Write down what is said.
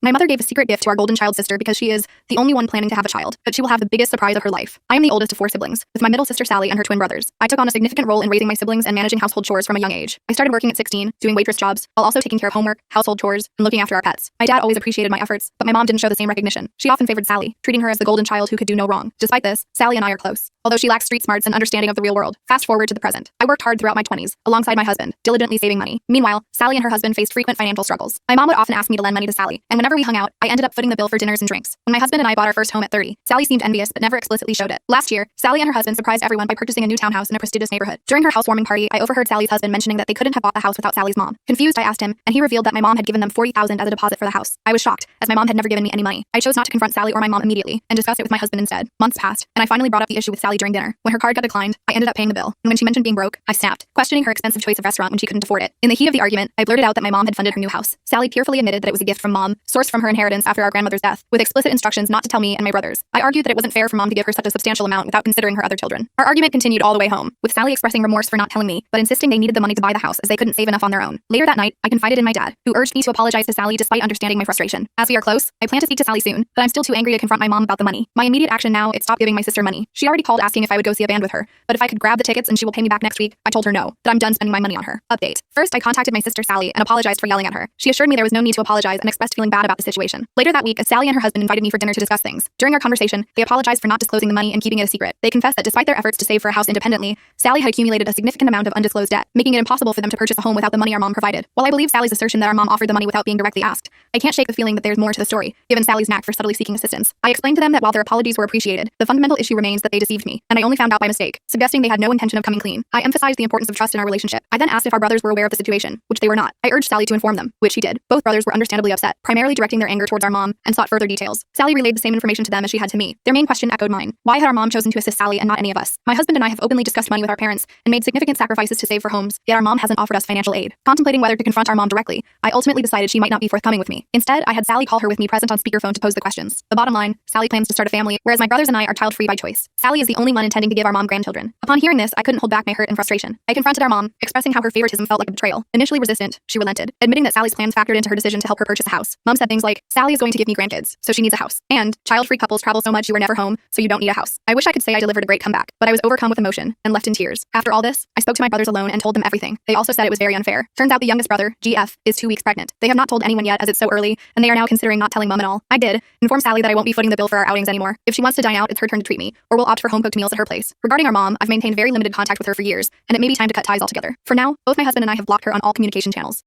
My mother gave a secret gift to our golden child sister because she is the only one planning to have a child, but she will have the biggest surprise of her life. I am the oldest of 4 siblings, with my middle sister Sally and her twin brothers. I took on a significant role in raising my siblings and managing household chores from a young age. I started working at 16, doing waitress jobs, while also taking care of homework, household chores, and looking after our pets. My dad always appreciated my efforts, but my mom didn't show the same recognition. She often favored Sally, treating her as the golden child who could do no wrong. Despite this, Sally and I are close, although she lacks street smarts and understanding of the real world. Fast forward to the present. I worked hard throughout my 20s, alongside my husband, diligently saving money. Meanwhile, Sally and her husband faced frequent financial struggles. My mom would often ask me to lend money to Sally, and whenever we hung out, I ended up footing the bill for dinners and drinks. When my husband and I bought our first home at 30, Sally seemed envious but never explicitly showed it. Last year, Sally and her husband surprised everyone by purchasing a new townhouse in a prestigious neighborhood. During her housewarming party, I overheard Sally's husband mentioning that they couldn't have bought the house without Sally's mom. Confused, I asked him, and he revealed that my mom had given them $40,000 as a deposit for the house. I was shocked, as my mom had never given me any money. I chose not to confront Sally or my mom immediately, and discussed it with my husband instead. Months passed, and I finally brought up the issue with Sally during dinner. When her card got declined, I ended up paying the bill, and when she mentioned being broke, I snapped, questioning her expensive choice of restaurant when she couldn't afford it. In the heat of the argument, I blurted out that my mom had funded her new house. Sally tearfully admitted that it was a gift from mom, sourced from her inheritance after our grandmother's death, with explicit instructions not to tell me and my brothers. I argued that it wasn't fair for mom to give her such a substantial amount without considering her other children. Our argument continued all the way home, with Sally expressing remorse for not telling me, but insisting they needed the money to buy the house as they couldn't save enough on their own. Later that night, I confided in my dad, who urged me to apologize to Sally despite understanding my frustration. As we are close, I plan to speak to Sally soon, but I'm still too angry to confront my mom about the money. My immediate action now is stop giving my sister money. She already called asking if I would go see a band with her, but if I could grab the tickets and she will pay me back next week, I told her no, that I'm done spending my money on her. Update. First, I contacted my sister Sally and apologized for yelling at her. She assured me there was no need to apologize and expressed feeling bad about the situation. Later that week, Sally and her husband invited me for dinner to discuss things. During our conversation, they apologized for not disclosing the money and keeping it a secret. They confessed that despite their efforts to save for a house independently, Sally had accumulated a significant amount of undisclosed debt, making it impossible for them to purchase a home without the money our mom provided. While I believe Sally's assertion that our mom offered the money without being directly asked, I can't shake the feeling that there's more to the story, given Sally's knack for subtly seeking assistance. I explained to them that while their apologies were appreciated, the fundamental issue remains that they deceived me, and I only found out by mistake, suggesting they had no intention of coming clean. I emphasized the importance of trust in our relationship. I then asked if our brothers were aware of the situation, which they were not. I urged Sally to inform them, which she did. Both brothers were understandably upset, primarily directing their anger towards our mom, and sought further details. Sally relayed the same information to them as she had to me. Their main question echoed mine. Why had our mom chosen to assist Sally and not any of us? My husband and I have openly discussed money with our parents and made significant sacrifices to save for homes, yet our mom hasn't offered us financial aid. Contemplating whether to confront our mom directly, I ultimately decided she might not be forthcoming with me. Instead, I had Sally call her with me present on speakerphone to pose the questions. The bottom line, Sally plans to start a family, whereas my brothers and I are child-free by choice. Sally is the only one intending to give our mom grandchildren. Upon hearing this, I couldn't hold back my hurt and frustration. I confronted our mom, expressing how her favoritism felt like a betrayal. Initially resistant, she relented, admitting that Sally's plans factored into her decision to help her purchase a house. Mom said things like, Sally is going to give me grandkids, so she needs a house. And child-free couples travel so much you are never home, so you don't need a house. I wish I could say I delivered a great comeback, but I was overcome with emotion and left in tears. After all this, I spoke to my brothers alone and told them everything. They also said it was very unfair. Turns out the youngest brother, GF, is 2 weeks pregnant. They have not told anyone yet as it's so early, and they are now considering not telling mom at all. I did inform Sally that I won't be footing the bill for our outings anymore. If she wants to dine out, it's her turn to treat me, or we'll opt for home-cooked meals at her place. Regarding our mom, I've maintained very limited contact with her for years, and it may be time to cut ties altogether. For now, both my husband and I have blocked her on all communication channels.